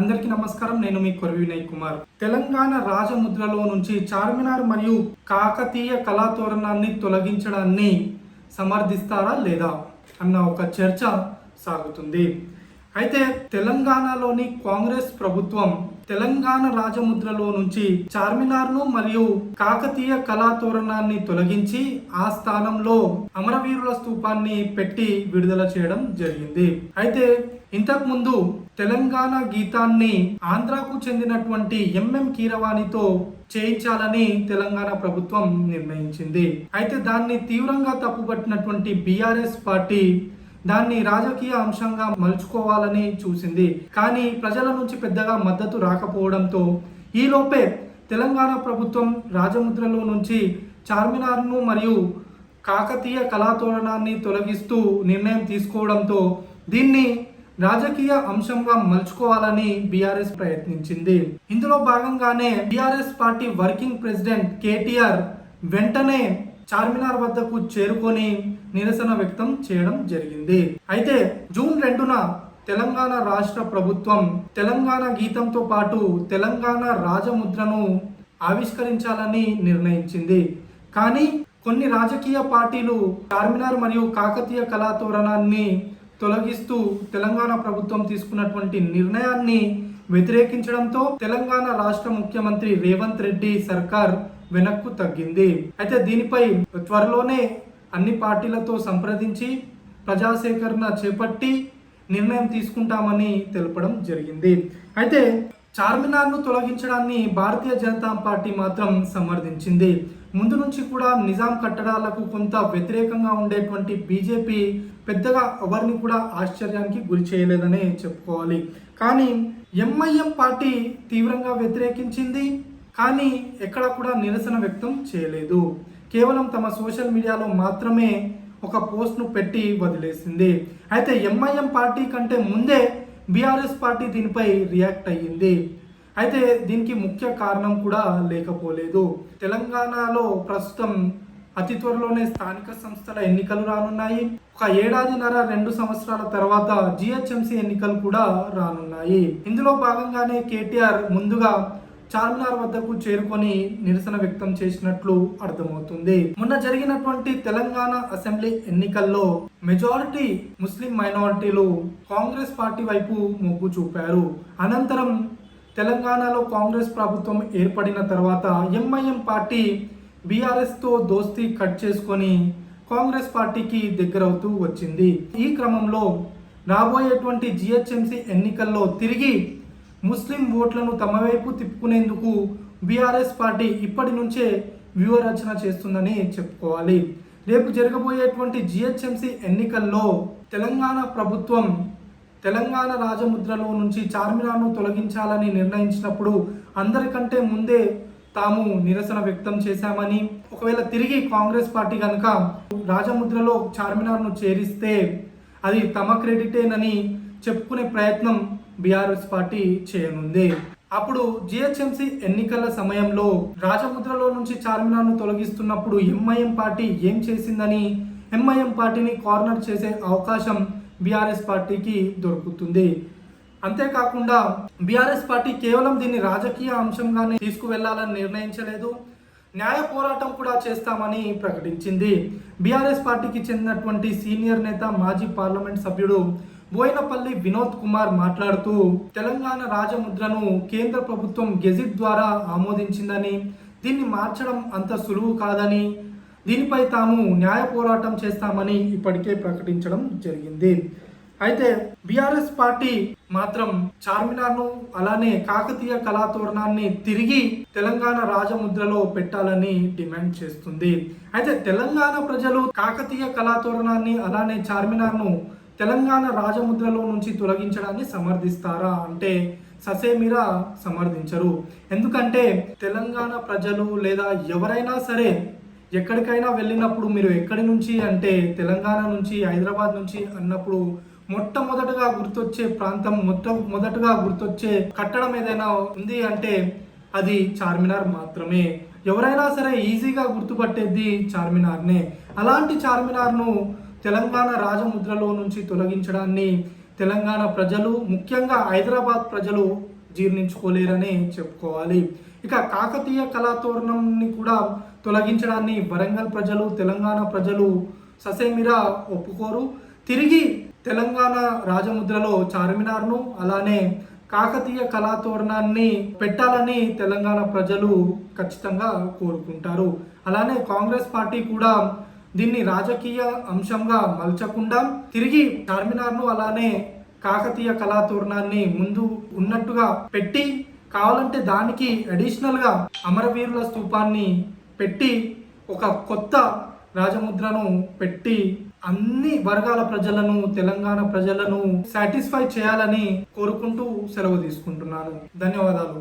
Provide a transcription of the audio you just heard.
అందరికీ నమస్కారం. నేను మీ కొరవి వినయ్ కుమార్. తెలంగాణ రాజముద్రలో నుంచి చార్మినార్ మరియు కాకతీయ కళాతోరణాన్ని తొలగించడాన్ని సమర్థిస్తారా లేదా అన్న ఒక చర్చ సాగుతుంది. అయితే తెలంగాణలోని కాంగ్రెస్ ప్రభుత్వం తెలంగాణ రాజముద్రలో నుంచి చార్మినార్ను మరియు కాకతీయ కళాతోరణాన్ని తొలగించి ఆ స్థానంలో అమరవీరుల స్తూపాన్ని పెట్టి విడుదల చేయడం జరిగింది. అయితే ఇంతకు ముందు తెలంగాణ గీతాన్ని ఆంధ్రాకు చెందినటువంటి ఎంఎం కీరవాణితో చేయించాలని తెలంగాణ ప్రభుత్వం నిర్ణయించింది. అయితే దాన్ని తీవ్రంగా తప్పుపట్టినటువంటి బీఆర్ఎస్ పార్టీ దాన్ని రాజకీయ అంశంగా మలుచుకోవాలని చూసింది. కానీ ప్రజల నుంచి పెద్దగా మద్దతు రాకపోవడంతో ఈలోపే తెలంగాణ ప్రభుత్వం రాజముద్రలో నుంచి చార్మినార్ను మరియు కాకతీయ కళాతోరణాన్ని తొలగిస్తూ నిర్ణయం తీసుకోవడంతో దీన్ని రాజకీయ అంశంగా మలుచుకోవాలని బీఆర్ఎస్ ప్రయత్నించింది. ఇందులో భాగంగానే BRS party working president KTR వెంటనే చార్మినార్ వద్దకు చేరుకొని నిరసన వ్యక్తం చేయడం జరిగింది. అయితే జూన్ 2న తెలంగాణ రాష్ట్ర ప్రభుత్వం తెలంగాణ గీతంతో పాటు తెలంగాణ రాజముద్రను ఆవిష్కరించాలని నిర్ణయించింది. కానీ కొన్ని రాజకీయ పార్టీలు చార్మినార్ మరియు కాకతీయ కళాతోరణాన్ని తొలగిస్తూ తెలంగాణ ప్రభుత్వం తీసుకున్నటువంటి నిర్ణయాన్ని వ్యతిరేకించడంతో తెలంగాణ రాష్ట్ర ముఖ్యమంత్రి రేవంత్ రెడ్డి సర్కార్ వెనక్కు తగ్గింది. అయితే దీనిపై త్వరలోనే అన్ని పార్టీలతో సంప్రదించి ప్రజాసేకరణ చేపట్టి నిర్ణయం తీసుకుంటామని తెలపడం జరిగింది. అయితే చార్మినార్ను తొలగించడాన్ని భారతీయ జనతా పార్టీ మాత్రం సమర్థించింది. ముందు నుంచి కూడా నిజాం కట్టడాలకు కొంత వ్యతిరేకంగా ఉండేటువంటి బీజేపీ పెద్దగా ఎవరిని కూడా ఆశ్చర్యానికి గురి చేయలేదనే చెప్పుకోవాలి. కానీ ఎంఐఎం పార్టీ తీవ్రంగా వ్యతిరేకించింది. కానీ ఎక్కడ కూడా నిరసన వ్యక్తం చేయలేదు. కేవలం తమ సోషల్ మీడియాలో మాత్రమే ఒక పోస్ట్ను పెట్టి వదిలేసింది. అయితే ఎంఐఎం పార్టీ కంటే ముందే బీఆర్ఎస్ పార్టీ దీనిపై రియాక్ట్ అయ్యింది. అయితే దీనికి ముఖ్య కారణం కూడా లేకపోలేదు. తెలంగాణలో ప్రస్తుతం అతి త్వరలోనే స్థానిక సంస్థల ఎన్నికలు రానున్నాయి. ఒక ఏడాదిన్నర 2 సంవత్సరాల తర్వాత జిహెచ్ఎంసీ ఎన్నికలు కూడా రానున్నాయి. ఇందులో భాగంగానే కేటీఆర్ ముందుగా చార్మినార్ వద్దకు చేరుకొని నిరసన వ్యక్తం చేసినట్లు అర్థమవుతుంది. మొన్న జరిగినటువంటి తెలంగాణ అసెంబ్లీ ఎన్నికల్లో మెజారిటీ ముస్లిం మైనారిటీలు కాంగ్రెస్ పార్టీ వైపు మొగ్గు చూపారు. అనంతరం తెలంగాణలో కాంగ్రెస్ ప్రభుత్వం ఏర్పడిన తర్వాత ఎంఐఎం పార్టీ బీఆర్ఎస్తో దోస్తీ కట్ చేసుకొని కాంగ్రెస్ పార్టీకి దగ్గరవుతూ వచ్చింది. ఈ క్రమంలో రాబోయేటువంటి జిహెచ్ఎంసీ ఎన్నికల్లో తిరిగి ముస్లిం ఓట్లను తమ వైపు తిప్పుకునేందుకు బీఆర్ఎస్ పార్టీ ఇప్పటి నుంచే వ్యూహరచన చేస్తుందని చెప్పుకోవాలి. రేపు జరగబోయేటువంటి జిహెచ్ఎంసీ ఎన్నికల్లో తెలంగాణ ప్రభుత్వం తెలంగాణ రాజముద్రలో నుంచి చార్మినార్ను తొలగించాలని నిర్ణయించినప్పుడు అందరికంటే ముందే తాము నిరసన వ్యక్తం చేశామని, ఒకవేళ తిరిగి కాంగ్రెస్ పార్టీ కనుక రాజముద్రలో చార్మినార్ను చేరిస్తే అది తమ క్రెడిటేనని చెప్పుకునే ప్రయత్నం బీఆర్ఎస్ పార్టీ చేయనుంది. అప్పుడు జిహెచ్ఎంసీ ఎన్నికల సమయంలో రాజముద్రలో నుంచి చార్మినార్ను తొలగిస్తున్నప్పుడు ఎంఐఎం పార్టీ ఏం చేసిందని ఎంఐఎం పార్టీని కార్నర్ చేసే అవకాశం బీఆర్ఎస్ పార్టీకి దొరుకుతుంది. అంతేకాకుండా బీఆర్ఎస్ పార్టీ కేవలం దీన్ని రాజకీయ అంశంగానే తీసుకువెళ్లాలని నిర్ణయించలేదు, న్యాయ పోరాటం కూడా చేస్తామని ప్రకటించింది. బీఆర్ఎస్ పార్టీకి చెందినటువంటి సీనియర్ నేత మాజీ పార్లమెంట్ సభ్యుడు బోయినపల్లి వినోద్ కుమార్ మాట్లాడుతూ తెలంగాణ రాజముద్రను కేంద్ర ప్రభుత్వం గెజిట్ ద్వారా ఆమోదించిందని, దీన్ని మార్చడం అంత సులువు కాదని, దీనిపై తాము న్యాయ పోరాటం చేస్తామని ఇప్పటికే ప్రకటించడం జరిగింది. అయితే బీఆర్ఎస్ పార్టీ మాత్రం చార్మినార్ను అలానే కాకతీయ కళాతోరణాన్ని తిరిగి తెలంగాణ రాజముద్రలో పెట్టాలని డిమాండ్ చేస్తుంది. అయితే తెలంగాణ ప్రజలు కాకతీయ కళాతోరణాన్ని అలానే చార్మినార్ను తెలంగాణ రాజముద్రలో నుంచి తొలగించడాన్ని సమర్థిస్తారా అంటే ససేమిరా సమర్థించరు. ఎందుకంటే తెలంగాణ ప్రజలు లేదా ఎవరైనా సరే ఎక్కడికైనా వెళ్ళినప్పుడు మీరు ఎక్కడి నుంచి అంటే తెలంగాణ నుంచి, హైదరాబాద్ నుంచి అన్నప్పుడు మొట్టమొదటగా గుర్తొచ్చే ప్రాంతం, మొదటగా గుర్తొచ్చే కట్టడం ఏదైనా ఉంది అంటే అది చార్మినార్ మాత్రమే. ఎవరైనా సరే ఈజీగా గుర్తుపట్టేది చార్మినార్నే. అలాంటి చార్మినార్ను తెలంగాణ రాజముద్రలో నుంచి తొలగించడాన్ని తెలంగాణ ప్రజలు, ముఖ్యంగా హైదరాబాద్ ప్రజలు జీర్ణించుకోలేరని చెప్పుకోవాలి. ఇక కాకతీయ కళాతోరణంని కూడా తొలగించడాన్ని వరంగల్ ప్రజలు, తెలంగాణ ప్రజలు ససేమిరా ఒప్పుకోరు. తిరిగి తెలంగాణ రాజముద్రలో చార్మినార్ను అలానే కాకతీయ కళాతోరణాన్ని పెట్టాలని తెలంగాణ ప్రజలు ఖచ్చితంగా కోరుకుంటారు. అలానే కాంగ్రెస్ పార్టీ కూడా దీన్ని రాజకీయ అంశంగా మలచకుండా తిరిగి చార్మినార్ను అలానే కాకతీయ కళాతోరణాన్ని ముందు ఉన్నట్టుగా పెట్టి, కావాలంటే దానికి అడిషనల్గా అమరవీరుల స్తూపాన్ని పెట్టి ఒక కొత్త రాజముద్రను పెట్టి అన్ని వర్గాల ప్రజలను, తెలంగాణ ప్రజలను సాటిస్ఫై చేయాలని కోరుకుంటూ సెలవు తీసుకుంటున్నాను. ధన్యవాదాలు.